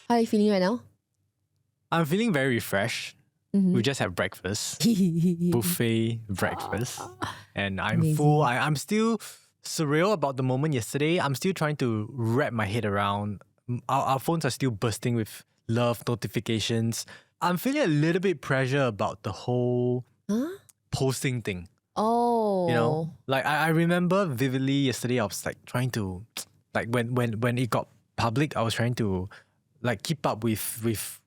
How are you feeling right now? I'm feeling very refreshed. We just had breakfast, buffet breakfast, and I'm Amazing. full. I'm still surreal about the moment yesterday. I'm still trying to wrap my head around. Our phones are still bursting with love notifications. I'm feeling a little bit pressure about the whole posting thing. Oh. You know, like I remember vividly yesterday. I was like trying to, like when it got public, I was trying to like keep up with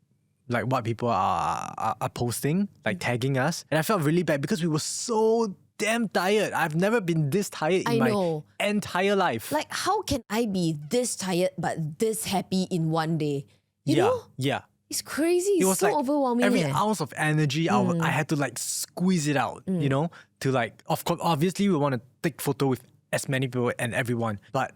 like what people are posting, like tagging us. And I felt really bad because we were so damn tired. I've never been this tired in my entire life. Like, how can I be this tired but this happy in one day? You know? Yeah. It's crazy. It It's was so like overwhelming. every ounce of energy, I had to like squeeze it out, you know, to like, of course, obviously we want to take photo with as many people and everyone. But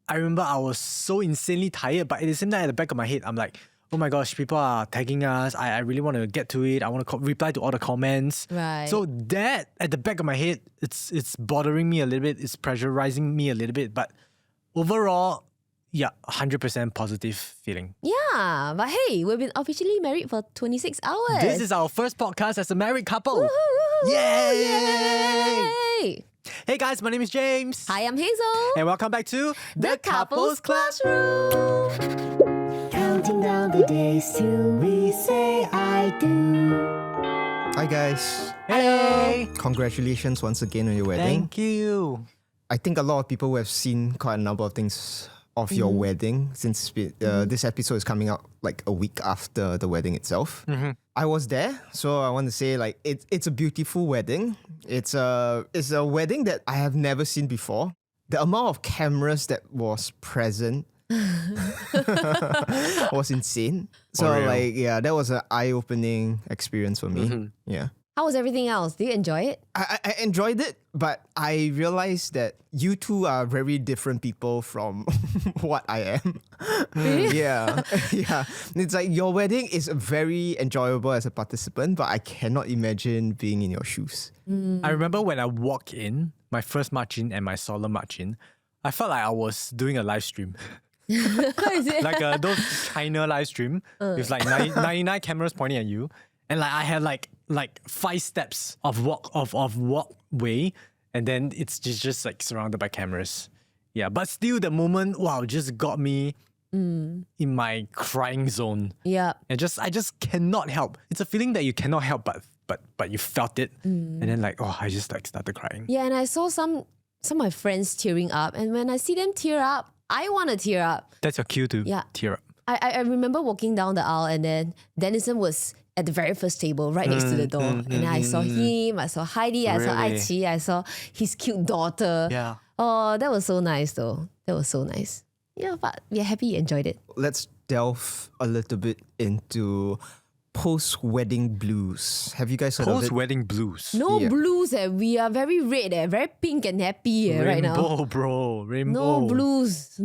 I remember I was so insanely tired, but at the same time, at the back of my head, I'm like, oh my gosh, people are tagging us. I really want to get to it. I want to reply to all the comments. Right. So that at the back of my head, it's bothering me a little bit. It's pressurizing me a little bit. But overall, yeah, 100% positive feeling. Yeah, but hey, we've been officially married for 26 hours. This is our first podcast as a married couple. Woohoo! Yay! Yay! Hey guys, my name is James. Hi, I'm Hazel. And welcome back to The Couples Classroom. Counting down the days till we say I do. Hi guys. Hey! Congratulations once again on your wedding. Thank you. I think a lot of people have seen quite a number of things of your wedding since this episode is coming out like a week after the wedding itself. I was there, so I want to say like it's a beautiful wedding. It's a wedding that I have never seen before. The amount of cameras that was present was insane. So like that was an eye-opening experience for me. Yeah. How was everything else? Did you enjoy it? I enjoyed it, but I realized that you two are very different people from what I am. Yeah. It's like your wedding is very enjoyable as a participant, but I cannot imagine being in your shoes. I remember when I walked in, my first march in and my solemn march in, I felt like I was doing a live stream. Is it? Like those China live stream with like 99 cameras pointing at you. And like I had like 5 steps of walkway, and then it's just like surrounded by cameras. Yeah, but still the moment, wow, just got me in my crying zone. Yeah. And I just cannot help. It's a feeling that you cannot help but you felt it. And then like, I just like started crying. Yeah, and I saw some of my friends tearing up, and when I see them tear up, I want to tear up. That's your cue to tear up. I remember walking down the aisle, and then Dennison was at the very first table right next to the door. And I saw him, I saw Heidi, I saw Really? Aichi, I saw his cute daughter. Yeah. Oh, that was so nice though. That was so nice. Yeah, but we're happy you enjoyed it. Let's delve a little bit into post-wedding blues. Have you guys heard of it? Post-wedding blues. No Yeah. blues we are very red very pink and happy right now. Rainbow, bro. Rainbow. No blues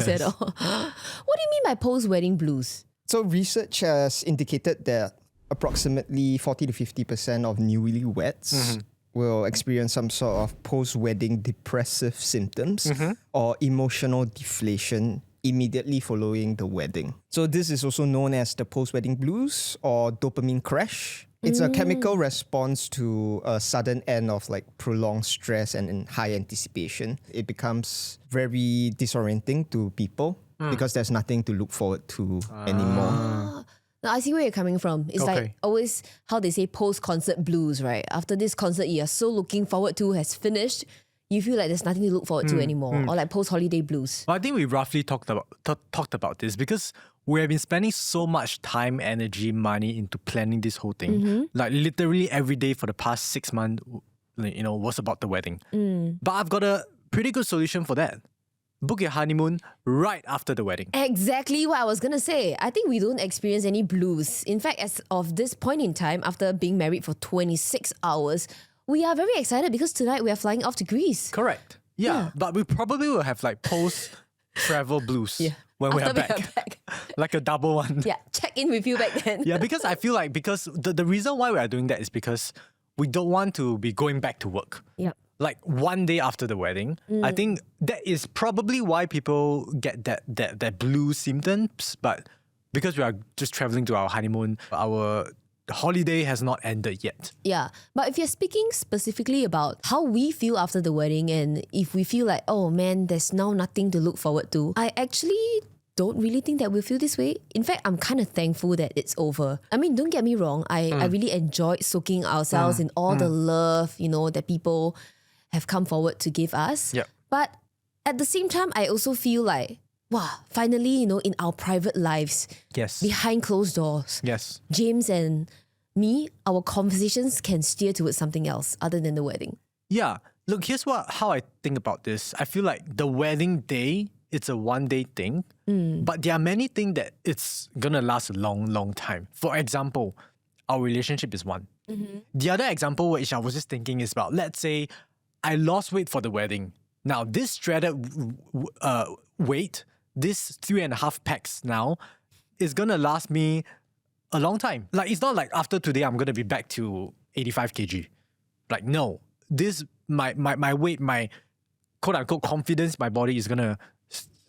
at all. What do you mean by post-wedding blues? So research has indicated that approximately 40 to 50% of newlyweds will experience some sort of post-wedding depressive symptoms or emotional deflation immediately following the wedding. So this is also known as the post-wedding blues or dopamine crash. It's a chemical response to a sudden end of like prolonged stress and high anticipation. It becomes very disorienting to people because there's nothing to look forward to anymore. Now, I see where you're coming from. It's like always how they say post-concert blues, right? After this concert you're so looking forward to has finished, you feel like there's nothing to look forward to anymore. Or like post-holiday blues. Well, I think we roughly talked about this because we have been spending so much time, energy, money into planning this whole thing. Like literally every day for the past 6 months, was about the wedding. But I've got a pretty good solution for that. Book your honeymoon right after the wedding. Exactly what I was going to say. I think we don't experience any blues. In fact, as of this point in time, after being married for 26 hours, we are very excited because tonight we are flying off to Greece. Correct. Yeah. But we probably will have like post-travel blues when we are back. Like a double one. Yeah, check in with you back then. Yeah, because I feel like the reason why we are doing that is because we don't want to be going back to work. Yep. Like one day after the wedding. I think that is probably why people get that blue symptoms. But because we are just traveling to our honeymoon, our holiday has not ended yet. Yeah. But if you're speaking specifically about how we feel after the wedding and if we feel like, oh man, there's now nothing to look forward to, I actually don't really think that we'll feel this way. In fact, I'm kind of thankful that it's over. I mean, don't get me wrong. I really enjoyed soaking ourselves in all the love, that people have come forward to give us. Yep. But at the same time, I also feel like, wow, finally, in our private lives, Yes. behind closed doors, Yes. James and me, our conversations can steer towards something else other than the wedding. Yeah. Look, here's how I think about this. I feel like the wedding day, it's a one-day thing, but there are many things that it's gonna last a long, long time. For example, our relationship is one. The other example which I was just thinking is about, let's say I lost weight for the wedding. Now, this dreaded weight, this 3.5 packs now, is gonna last me a long time. Like, it's not like after today I'm gonna be back to 85 kg. Like, no, this my weight, my quote unquote confidence, my body is gonna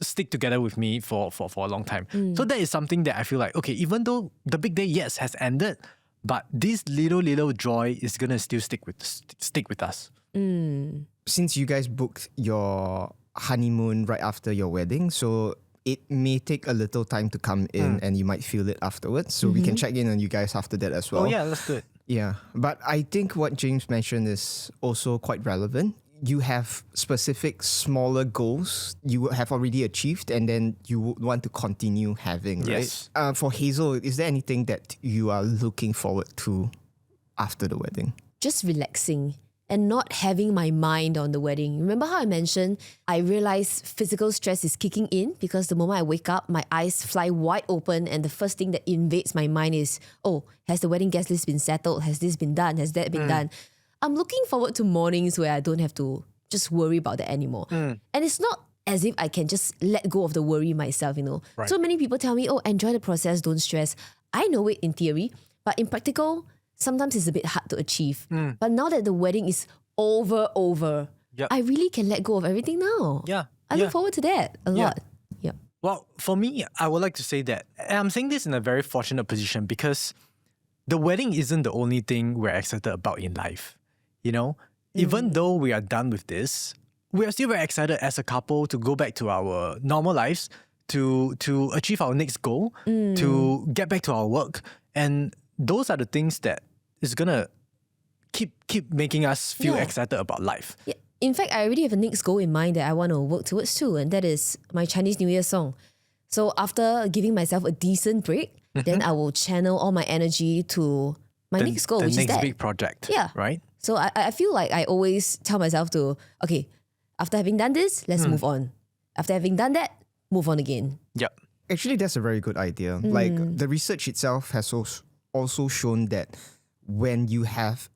stick together with me for a long time. So that is something that I feel like, okay, even though the big day, yes, has ended, but this little joy is gonna still stick with us. Since you guys booked your honeymoon right after your wedding, so it may take a little time to come in and you might feel it afterwards. So we can check in on you guys after that as well. Oh yeah, that's good. Yeah, but I think what James mentioned is also quite relevant. You have specific smaller goals you have already achieved and then you would want to continue having, right? Yes. For Hazelle, is there anything that you are looking forward to after the wedding? Just relaxing and not having my mind on the wedding. Remember how I mentioned I realize physical stress is kicking in because the moment I wake up, my eyes fly wide open and the first thing that invades my mind is, oh, has the wedding guest list been settled? Has this been done? Has that been done? I'm looking forward to mornings where I don't have to just worry about that anymore. And it's not as if I can just let go of the worry myself, Right. So many people tell me, oh, enjoy the process, don't stress. I know it in theory, but in practical, sometimes it's a bit hard to achieve. But now that the wedding is over, Yep. I really can let go of everything now. Yeah. I look forward to that a lot. Yeah. Well, for me, I would like to say that, and I'm saying this in a very fortunate position because the wedding isn't the only thing we're excited about in life. Even though we are done with this, we are still very excited as a couple to go back to our normal lives, to achieve our next goal, to get back to our work. And those are the things that is gonna keep making us feel excited about life. Yeah. In fact, I already have a next goal in mind that I want to work towards too, and that is my Chinese New Year song. So after giving myself a decent break, then I will channel all my energy to my next goal, the which is next that. big project. Yeah. Right? So I feel like I always tell myself to, okay, after having done this, let's move on. After having done that, move on again. Yep. Actually, that's a very good idea. Like, the research itself has also shown that when you have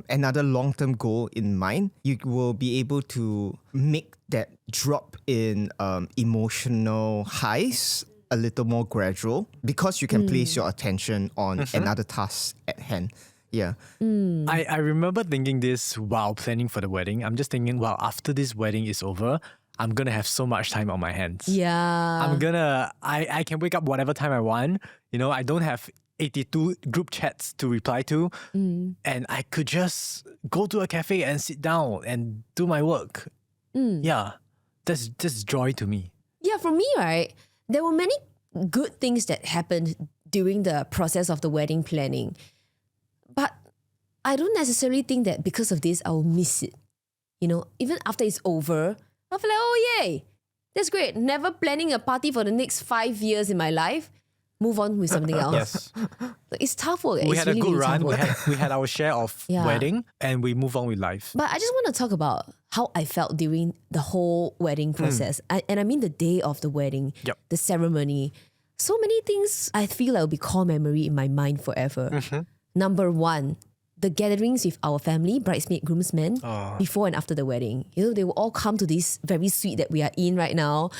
another long-term goal in mind, you will be able to make that drop in emotional highs a little more gradual because you can place your attention on another task at hand. Yeah. I remember thinking this while planning for the wedding. I'm just thinking, wow, after this wedding is over, I'm going to have so much time on my hands. Yeah. I can wake up whatever time I want. I don't have 82 group chats to reply to. And I could just go to a cafe and sit down and do my work. Yeah. That's just joy to me. Yeah, for me, right, there were many good things that happened during the process of the wedding planning. But I don't necessarily think that because of this, I will miss it. Even after it's over, I'll feel like, oh, yay, that's great. Never planning a party for the next 5 years in my life. Move on with something else. Yes. It's tough work. We It's had a really, good really tough run. work. We had our share of Yeah. wedding and we move on with life. But I just want to talk about how I felt during the whole wedding process. And I mean the day of the wedding, Yep. the ceremony. So many things I feel like will be core memory in my mind forever. Number one, the gatherings with our family, bridesmaid, groomsmen, before and after the wedding. They will all come to this very suite that we are in right now.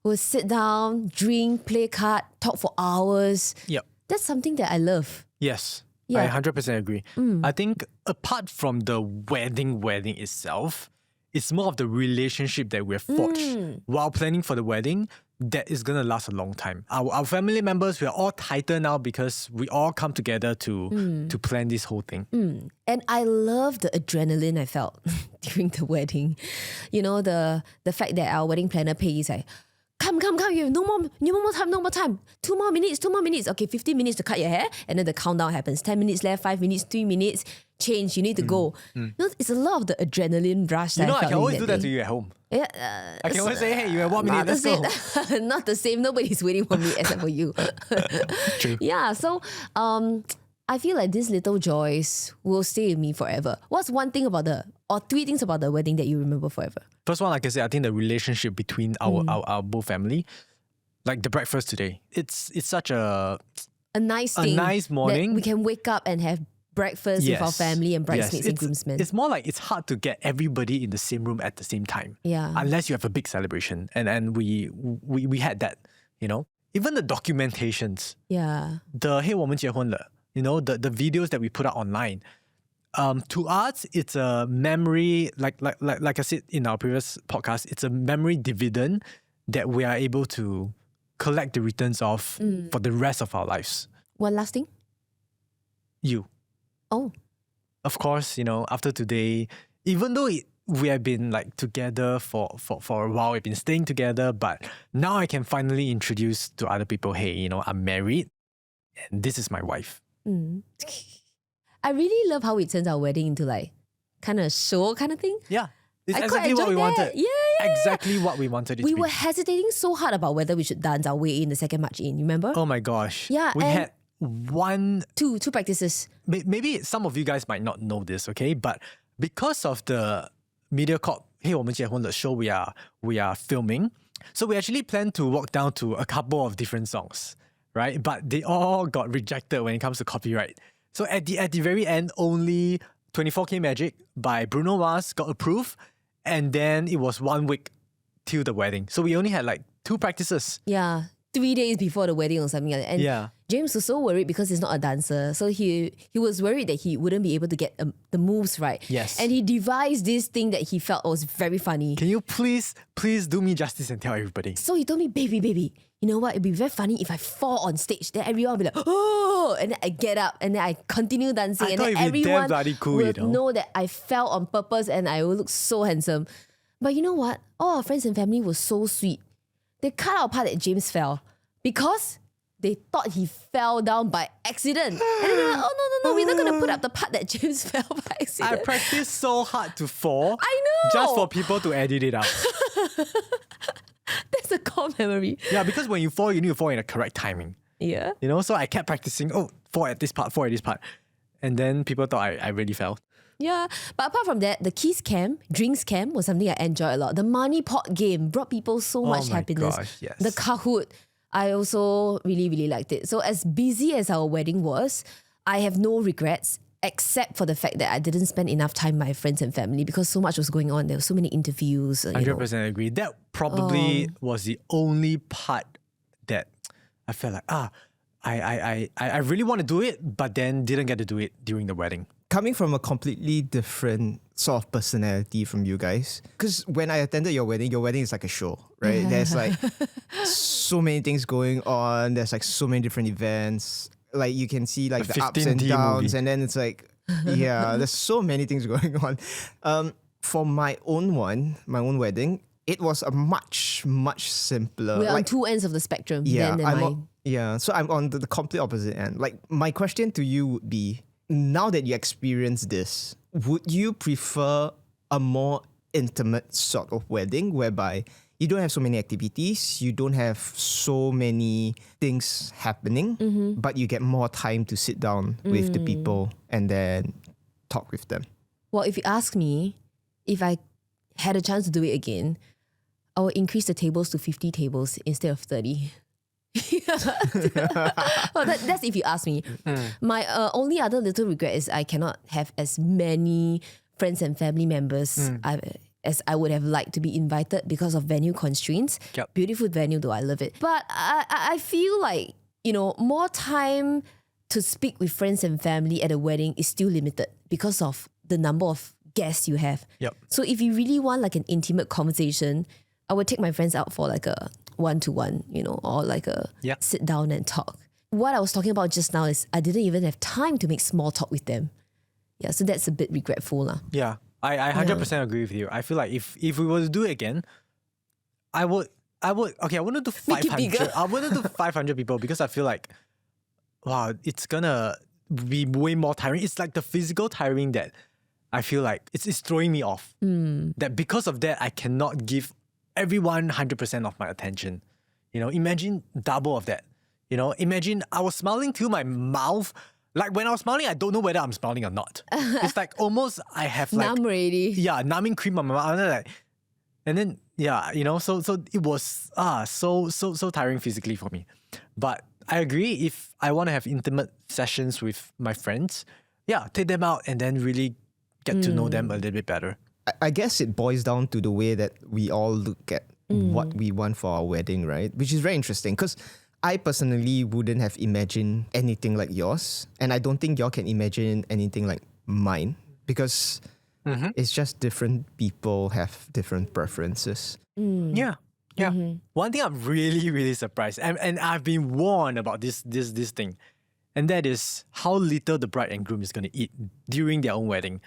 We'll sit down, drink, play card, talk for hours. Yep. That's something that I love. Yes. Yeah. I 100% agree. I think apart from the wedding itself, It's more of the relationship that we've forged while planning for the wedding that is going to last a long time. Our family members, we are all tighter now because we all come together to plan this whole thing. And I love the adrenaline I felt during the wedding. You know, the fact that our wedding planner Peggy is like, come, you have no more time. 2 more minutes. Okay, 15 minutes to cut your hair. And then the countdown happens. 10 minutes left, 5 minutes, 3 minutes. Change, you need to go. You know, it's a lot of the adrenaline rush that I felt I can always do that day. to you at home. Yeah, I can always say, hey, you have 1 minute, let's go. Not the same. Nobody's waiting for me except for you. True. Yeah, so I feel like these little joys will stay with me forever. What's one thing about or 3 things about the wedding that you remember forever? First one, like I said, I think the relationship between our both family, like the breakfast today, it's such a nice thing. A nice morning. That we can wake up and have breakfast with our family and bridesmaids and groomsmen. It's more like it's hard to get everybody in the same room at the same time. Yeah. Unless you have a big celebration. And we had that, you know. Even the documentations. Yeah. The hey 我们结婚了, you know, the videos that we put out online. To us, it's a memory, like I said in our previous podcast, it's a memory dividend that we are able to collect the returns of for the rest of our lives. One last thing? You. Oh. Of course, you know, after today, even though we have been like together for a while, we've been staying together, but now I can finally introduce to other people, hey, you know, I'm married and this is my wife. I really love how it turns our wedding into like kind of show kind of thing. Yeah. It's I quite exactly what we enjoyed that. wanted. Yeah. Exactly what we wanted it We to be. were hesitating so hard about whether we should dance our way in the second march in, remember? Oh my gosh. Yeah, We and had one... Two practices. Maybe some of you guys might not know this, okay? But because of the MediaCorp Hey 我们结婚了 show we are filming, so we actually planned to walk down to a couple of different songs, right? But they all got rejected when it comes to copyright. So at the very end, only 24K Magic by Bruno Mars got approved, and then it was 1 week till the wedding. So we only had like 2 practices. Yeah. 3 days before the wedding or something like that. And Yeah. James was so worried because he's not a dancer. So he was worried that he wouldn't be able to get the moves right. Yes. And he devised this thing that he felt was very funny. Can you please do me justice and tell everybody? So he told me, baby, you know what? It'd be very funny if I fall on stage. Then everyone will be like, oh! And then I get up and then I continue dancing. I and thought then it'd be damn everyone bloody cool, will you know? know that I fell on purpose and I will look so handsome. But you know what? All our friends and family were so sweet. They cut out part that James fell because they thought he fell down by accident. And then they're like, oh, no, we're not going to put up the part that James fell by I accident. practiced so hard to fall. I know! Just for people to edit it out. That's a core memory. Yeah, because when you fall, you need to fall in the correct timing. Yeah. You know, so I kept practicing, fall at this part. And then people thought I really fell. Yeah, but apart from that, the Kiss Camp, Drinks Camp was something I enjoyed a lot. The Money Pot game brought people so much my happiness. gosh, yes. The Kahoot, I also really, really liked it. So as busy as our wedding was, I have no regrets except for the fact that I didn't spend enough time with my friends and family because so much was going on. There were so many interviews. 100% agree. That probably was the only part that I felt like, I really want to do it, but then didn't get to do it during the wedding. Coming from a completely different sort of personality from you guys, because when I attended your wedding is like a show, right? There's like so many things going on. There's like so many different events. Like you can see like the ups and 15D downs, movie. and then it's like, yeah, there's so many things going on. For my own wedding, it was a much simpler. We're on like, two ends of the spectrum. yeah, then and mine. so I'm on the complete opposite end. Like my question to you would be, now that you experience this, would you prefer a more intimate sort of wedding whereby you don't have so many activities, you don't have so many things happening, but you get more time to sit down with the people and then talk with them? Well, if you ask me, if I had a chance to do it again, I would increase the tables to 50 tables instead of 30. Well, that's if you ask me. My only other little regret is I cannot have as many friends and family members as I would have liked to be invited because of venue constraints. Yep. Beautiful venue though, I love it. But I feel like, more time to speak with friends and family at a wedding is still limited because of the number of guests you have. Yep. So if you really want like an intimate conversation, I would take my friends out for like a one-to-one, or like a sit down and talk. What I was talking about just now is I didn't even have time to make small talk with them. Yeah, so that's a bit regretful. Yeah, I 100% agree with you. I feel like if we were to do it again, I wouldn't do 500. I wouldn't do 500 people because I feel like, wow, it's gonna be way more tiring. It's like the physical tiring that I feel like it's throwing me off. That because of that, I cannot give everyone 100% of my attention. Imagine double of that. Imagine I was smiling till my mouth. Like when I was smiling, I don't know whether I'm smiling or not. It's like almost I have like numb already. Yeah, numbing cream on my mouth. And then so it was so tiring physically for me. But I agree, if I want to have intimate sessions with my friends, take them out and then really get to know them a little bit better. I guess it boils down to the way that we all look at what we want for our wedding, right? Which is very interesting because I personally wouldn't have imagined anything like yours. And I don't think y'all can imagine anything like mine because it's just different people have different preferences. Yeah. One thing I'm really, really surprised, and I've been warned about this thing, and that is how little the bride and groom is going to eat during their own wedding.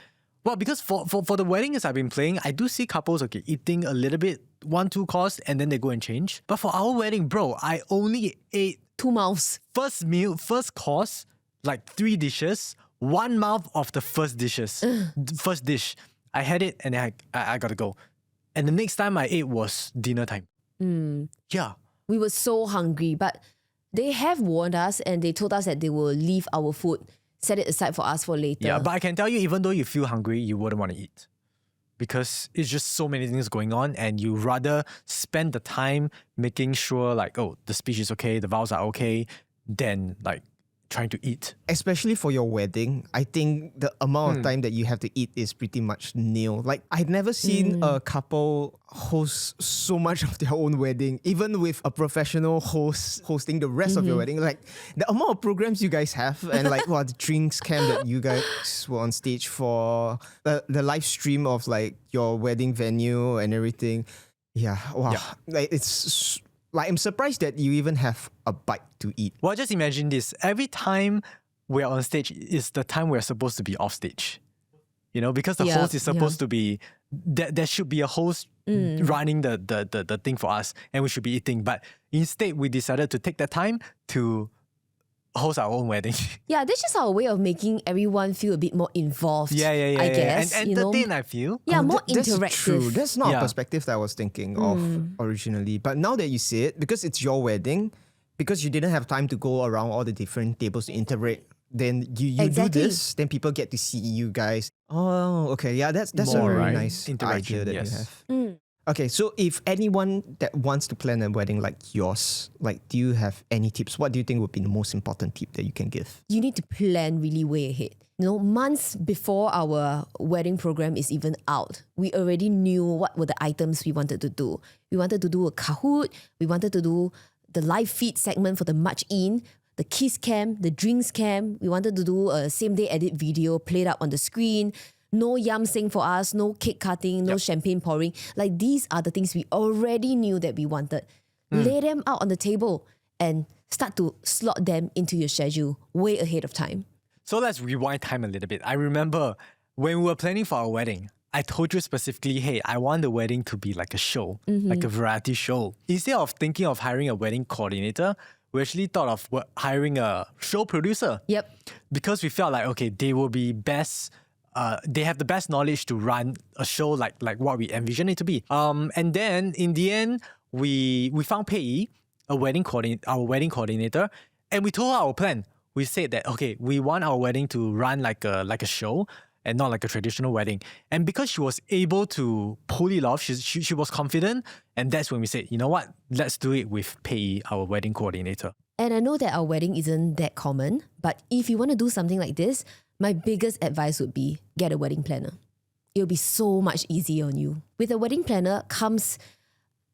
Well, because for the weddings I've been playing, I do see couples eating a little bit, 1-2 course, and then they go and change. But for our wedding, bro, I only ate 2 mouths. First course, like 3 dishes, 1 mouth of the first dish. I had it and then I gotta go. And the next time I ate was dinner time. Yeah. We were so hungry, but they have warned us and they told us that they will leave our food, set it aside for us for later. Yeah, but I can tell you, even though you feel hungry, you wouldn't want to eat. Because it's just so many things going on and you rather spend the time making sure like, oh, the speech is okay, the vows are okay, than like trying to eat. Especially for your wedding, I think the amount of time that you have to eat is pretty much nil. Like I've never seen a couple host so much of their own wedding, even with a professional host hosting the rest of your wedding. Like the amount of programs you guys have and like the drinks camp that you guys were on stage for, the live stream of like your wedding venue and everything. Yeah, wow. Yeah. Like it's like I'm surprised that you even have a bite to eat. Well, just imagine this. Every time we're on stage is the time we're supposed to be off stage. Because the host is supposed to be, there should be a host running the thing for us and we should be eating. But instead, we decided to take that time to host our own wedding. Yeah, that's just our way of making everyone feel a bit more involved. I guess. And entertain, I feel. Yeah, more That's interactive. true. That's not a perspective that I was thinking of originally. But now that you say it, because it's your wedding, because you didn't have time to go around all the different tables to interact, then you do this, then people get to see you guys. Oh, okay. Yeah, that's More, a very right? nice Interaction, idea that yes. you have. Okay, so if anyone that wants to plan a wedding like yours, like do you have any tips? What do you think would be the most important tip that you can give? You need to plan really way ahead. Months before our wedding program is even out, we already knew what were the items we wanted to do. We wanted to do a Kahoot. We wanted to do the live feed segment for the March In, the kiss cam, the drinks cam. We wanted to do a same-day edit video played up on the screen. No yam sing for us, no cake cutting, no champagne pouring. Like these are the things we already knew that we wanted. Lay them out on the table and start to slot them into your schedule way ahead of time. So let's rewind time a little bit. I remember when we were planning for our wedding, I told you specifically, hey, I want the wedding to be like a show, like a variety show. Instead of thinking of hiring a wedding coordinator, we actually thought of hiring a show producer. Yep. Because we felt like, okay, they will be best. They have the best knowledge to run a show like what we envision it to be. And then in the end, we found Pei, our wedding coordinator, and we told her our plan. We said that, okay, we want our wedding to run like a show and not like a traditional wedding. And because she was able to pull it off, she was confident, and that's when we said, you know what, let's do it with Pei, our wedding coordinator. And I know that our wedding isn't that common, but if you want to do something like this, my biggest advice would be get a wedding planner. It'll be so much easier on you. With a wedding planner comes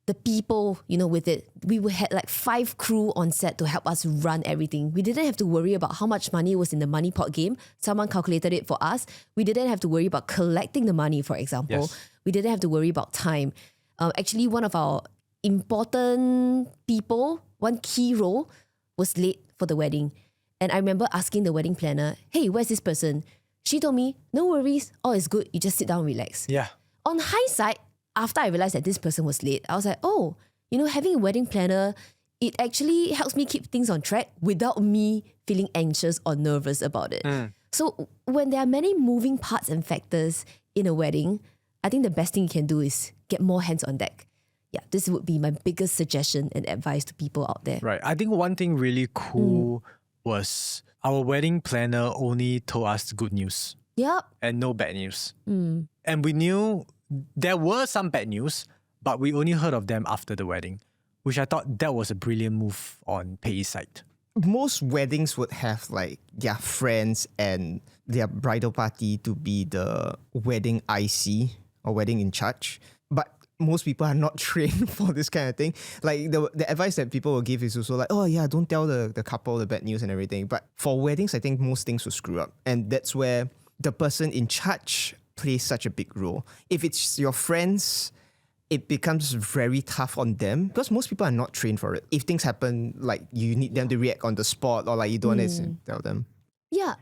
the people, with it. We had like 5 crew on set to help us run everything. We didn't have to worry about how much money was in the money pot game. Someone calculated it for us. We didn't have to worry about collecting the money, for example. Yes. We didn't have to worry about time. Actually, one of our important people, one key role, was late for the wedding. And I remember asking the wedding planner, hey, where's this person? She told me, no worries, all is good. You just sit down and relax. Yeah. On hindsight, after I realized that this person was late, I was like, oh, having a wedding planner, it actually helps me keep things on track without me feeling anxious or nervous about it. So when there are many moving parts and factors in a wedding, I think the best thing you can do is get more hands on deck. Yeah, this would be my biggest suggestion and advice to people out there. Right. I think one thing really cool was our wedding planner only told us good news Yep. and no bad news. And we knew there were some bad news, but we only heard of them after the wedding, which I thought that was a brilliant move on Pei's side. Most weddings would have like their friends and their bridal party to be the wedding IC or wedding in charge. But most people are not trained for this kind of thing. Like the advice that people will give is also like, oh yeah, don't tell the couple the bad news and everything. But for weddings, I think most things will screw up. And that's where the person in charge plays such a big role. If it's your friends, it becomes very tough on them because most people are not trained for it. If things happen, like you need them to react on the spot or like you don't want to tell them. Yeah.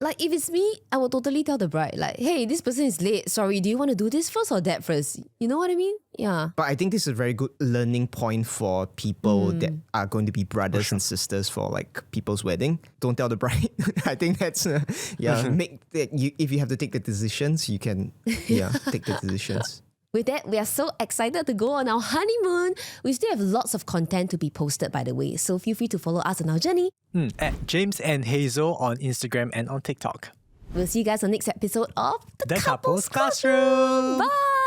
Like if it's me, I will totally tell the bride, like, hey, this person is late. Sorry, do you want to do this first or that first? You know what I mean? Yeah. But I think this is a very good learning point for people that are going to be brothers and sisters for like people's wedding. Don't tell the bride. I think that's make that if you have to take the decisions, you can take the decisions. With that, we are so excited to go on our honeymoon. We still have lots of content to be posted, by the way. So feel free to follow us on our journey. At James and Hazel on Instagram and on TikTok. We'll see you guys on the next episode of The Couples Classroom. Bye!